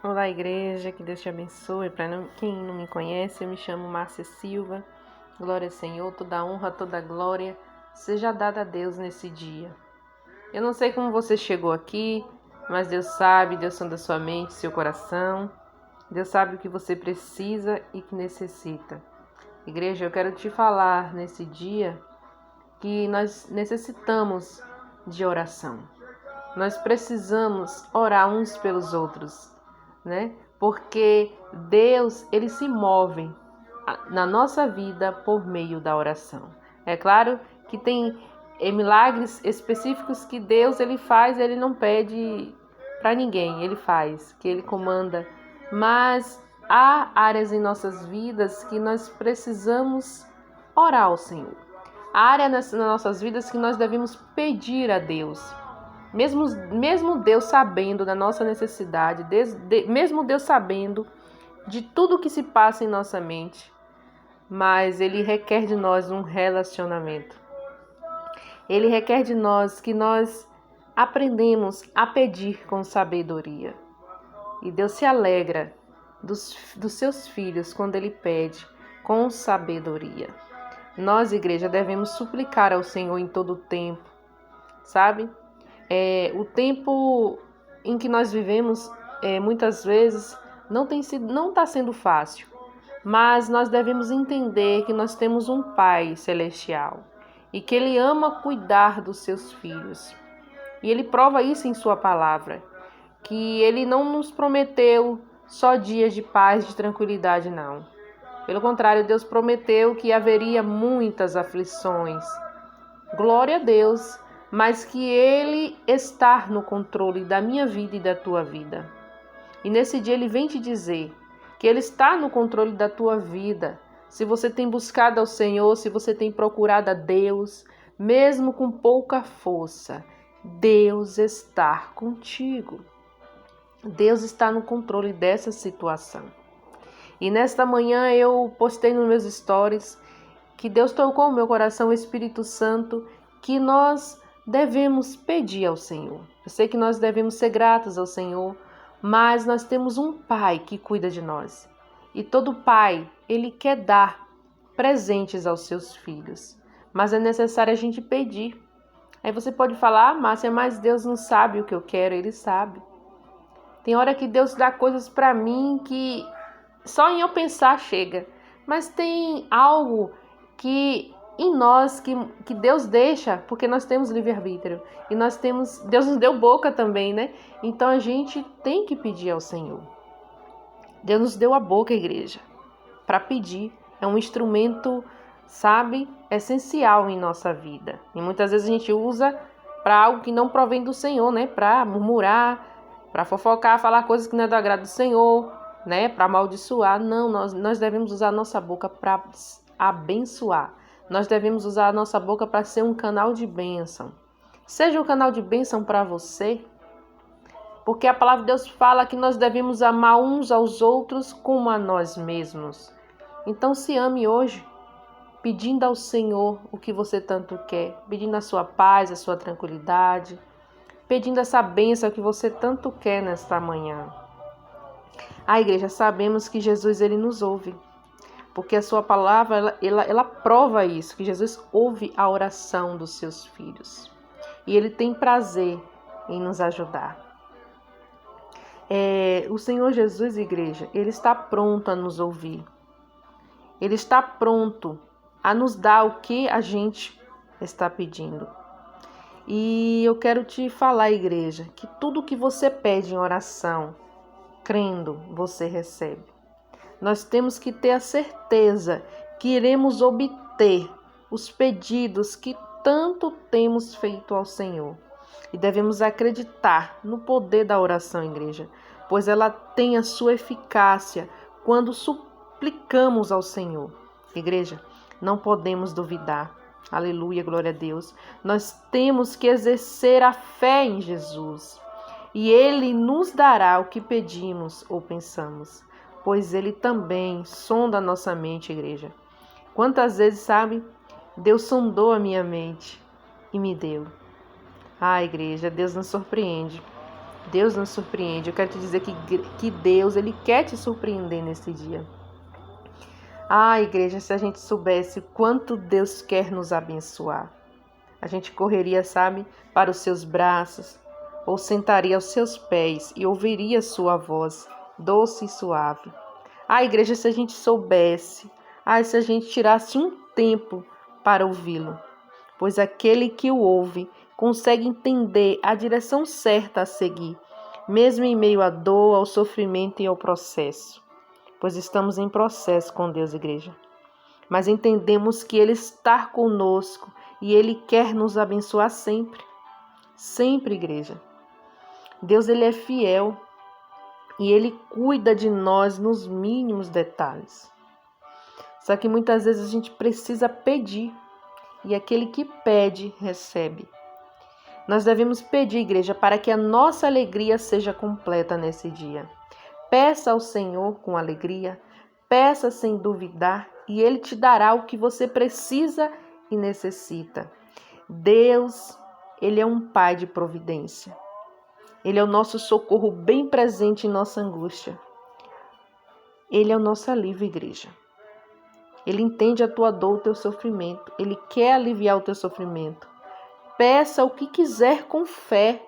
Olá, igreja, que Deus te abençoe. Para quem não me conhece, eu me chamo Márcia Silva. Glória ao Senhor, toda honra, toda glória seja dada a Deus nesse dia. Eu não sei como você chegou aqui, mas Deus sabe, Deus sonda sua mente, seu coração. Deus sabe o que você precisa e que necessita. Igreja, eu quero te falar nesse dia que nós necessitamos de oração. Nós precisamos orar uns pelos outros, né? Porque Deus, ele se move na nossa vida por meio da oração. É claro que tem milagres específicos que Deus ele faz, ele não pede para ninguém, ele faz, que ele comanda. Mas há áreas em nossas vidas que nós precisamos orar ao Senhor. Há áreas nas nossas vidas que nós devemos pedir a Deus. Mesmo Deus sabendo da nossa necessidade, mesmo Deus sabendo de tudo que se passa em nossa mente, mas Ele requer de nós um relacionamento. Ele requer de nós que nós aprendemos a pedir com sabedoria. E Deus se alegra dos seus filhos quando Ele pede com sabedoria. Nós, igreja, devemos suplicar ao Senhor em todo o tempo, sabe? O tempo em que nós vivemos, muitas vezes, não está sendo fácil, mas nós devemos entender que nós temos um Pai celestial e que Ele ama cuidar dos seus filhos. E Ele prova isso em Sua palavra, que Ele não nos prometeu só dias de paz, de tranquilidade, não. Pelo contrário, Deus prometeu que haveria muitas aflições. Glória a Deus, mas que Ele está no controle da minha vida e da tua vida. E nesse dia Ele vem te dizer que Ele está no controle da tua vida. Se você tem buscado ao Senhor, se você tem procurado a Deus, mesmo com pouca força, Deus está contigo. Deus está no controle dessa situação. E nesta manhã eu postei nos meus stories que Deus tocou o meu coração, o Espírito Santo, que nós devemos pedir ao Senhor. Eu sei que nós devemos ser gratos ao Senhor, mas nós temos um Pai que cuida de nós. E todo pai, ele quer dar presentes aos seus filhos, mas é necessário a gente pedir. Aí você pode falar, Márcia, mas Deus não sabe o que eu quero, Ele sabe. Tem hora que Deus dá coisas para mim que só em eu pensar chega, mas tem algo que em nós que Deus deixa, porque nós temos livre-arbítrio e Deus nos deu boca também, né? Então a gente tem que pedir ao Senhor. Deus nos deu a boca, igreja, para pedir. É um instrumento, sabe, essencial em nossa vida. E muitas vezes a gente usa para algo que não provém do Senhor, né? Para murmurar, para fofocar, falar coisas que não é do agrado do Senhor, né? Para amaldiçoar. Não, nós devemos usar a nossa boca para abençoar. Nós devemos usar a nossa boca para ser um canal de bênção. Seja um canal de bênção para você, porque a palavra de Deus fala que nós devemos amar uns aos outros como a nós mesmos. Então se ame hoje, pedindo ao Senhor o que você tanto quer, pedindo a sua paz, a sua tranquilidade, pedindo essa bênção que você tanto quer nesta manhã. A igreja, sabemos que Jesus ele nos ouve, porque a sua palavra ela prova isso, que Jesus ouve a oração dos seus filhos e ele tem prazer em nos ajudar. O Senhor Jesus, igreja, ele está pronto a nos ouvir. Ele está pronto a nos dar o que a gente está pedindo. E eu quero te falar, igreja, que tudo que você pede em oração, crendo, você recebe. Nós temos que ter a certeza que iremos obter os pedidos que tanto temos feito ao Senhor. E devemos acreditar no poder da oração, igreja, pois ela tem a sua eficácia quando suplicamos ao Senhor. Igreja, não podemos duvidar. Aleluia, glória a Deus. Nós temos que exercer a fé em Jesus. E Ele nos dará o que pedimos ou pensamos, pois Ele também sonda a nossa mente, igreja. Quantas vezes, sabe, Deus sondou a minha mente e me deu. Igreja, Deus nos surpreende. Deus nos surpreende. Eu quero te dizer que Deus, Ele quer te surpreender nesse dia. Ah, igreja, se a gente soubesse quanto Deus quer nos abençoar, a gente correria, sabe, para os seus braços, ou sentaria aos seus pés e ouviria sua voz, doce e suave. Ah, igreja, se a gente soubesse, se a gente tirasse um tempo para ouvi-lo, pois aquele que o ouve consegue entender a direção certa a seguir, mesmo em meio à dor, ao sofrimento e ao processo. Pois estamos em processo com Deus, igreja. Mas entendemos que Ele está conosco e Ele quer nos abençoar sempre. Sempre, igreja. Deus, Ele é fiel e Ele cuida de nós nos mínimos detalhes. Só que muitas vezes a gente precisa pedir e aquele que pede, recebe. Nós devemos pedir, igreja, para que a nossa alegria seja completa nesse dia. Peça ao Senhor com alegria, peça sem duvidar e Ele te dará o que você precisa e necessita. Deus, Ele é um Pai de providência. Ele é o nosso socorro bem presente em nossa angústia. Ele é o nosso alívio, igreja. Ele entende a tua dor, o teu sofrimento. Ele quer aliviar o teu sofrimento. Peça o que quiser com fé,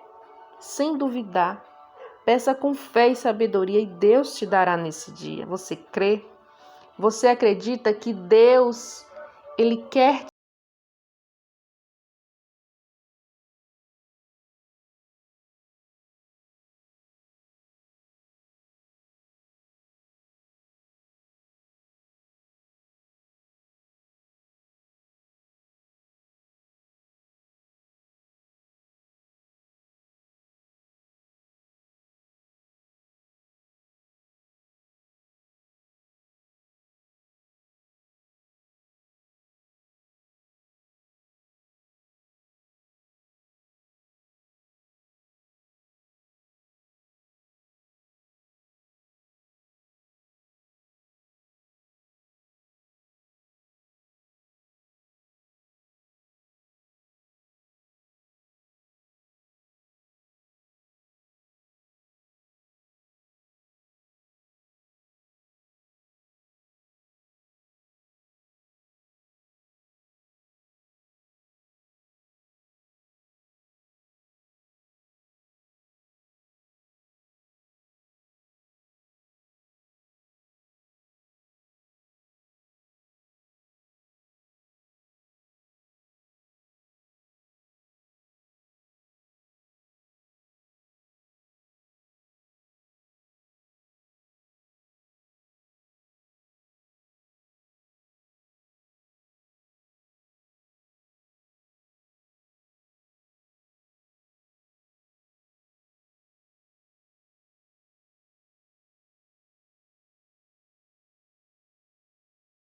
sem duvidar. Peça com fé e sabedoria e Deus te dará nesse dia. Você crê? Você acredita que Deus, Ele quer